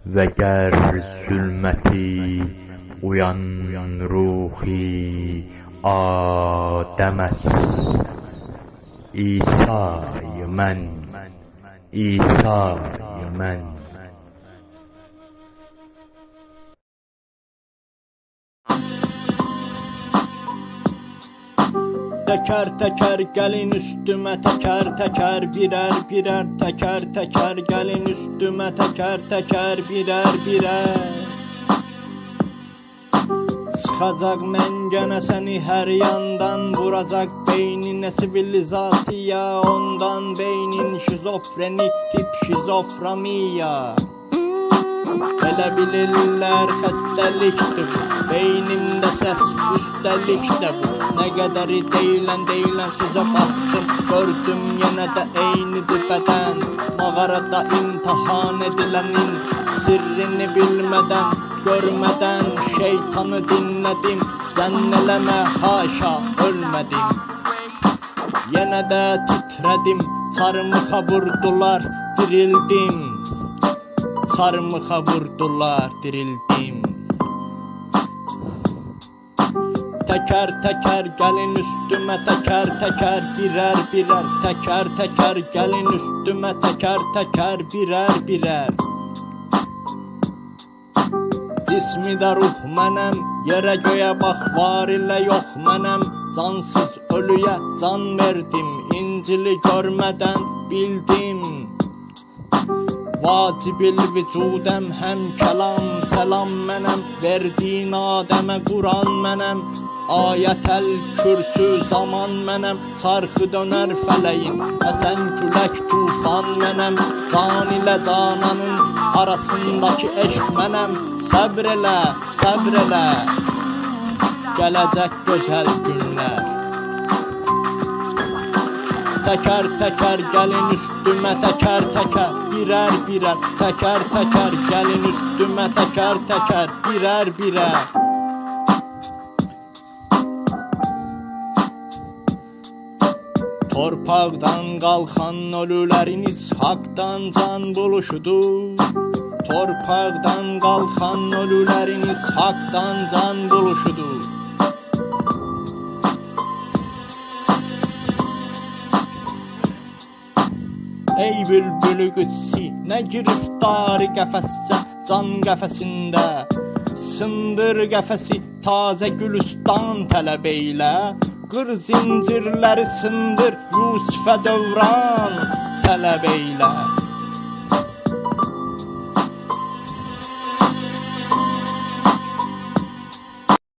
ve ger zulmeti uyan ruhi Ademes. İsa'yı mən, İsa'yı mən. Teker teker gelin üstüme, teker teker birer birer, teker teker gelin üstüme, teker teker birer birer. Sıxacaq mən gənə səni hər yandan, vuracaq beynine sivilizasiya, ondan beynin şizofrenik tip şizofreniya. Elə bilirlər xəstəlikdir bu, beynimdə səs üstəlik də bu. Nə qədəri deyilən sözə baxdım, gördüm yenə də eynidir bədən. Mağarada imtihan edilənin sirrini bilmədən, görmədən şeytanı dinlədim. Zənn eləmə haşa ölmədim. Yenə də titredim, çarmıxa vurdular, dirildim. Çarmıxa vurdular, dirildim. Teker teker gelin üstüme, teker teker birer birer, teker teker gelin üstüme, teker teker birer birer. Cismi-də ruh mənəm, yerə göyə bax var ilə yox mənəm. Cansız ölüyə can verdim, İncili görmədən bildim. Vacibil vücudəm, həm kəlam səlam mənəm. Verdiyin Adəmə Quran mənəm, ayətəl kürsü zaman mənəm. Çarxı dönər fələyin, əsən külək tufan mənəm. Can ilə cananın arasındakı eşq mənəm. Səbr elə, səbr elə, gələcək gözəl günlər. Teker teker gelin üstüme, teker teker birer birer, teker teker gelin üstüme, teker teker birer birer. Torpaqdan qalxan ölüləriniz haqdan can buluşudur. Torpaqdan qalxan ölüləriniz haqdan can buluşudur. Ey bülbülü qüdsi, nə giriftarı qəfəscə can qəfəsində. Sındır qəfəsi, tazə gülüstan tələb eylə. Qır zincirləri sındır, Yusifə dövran tələb eylə.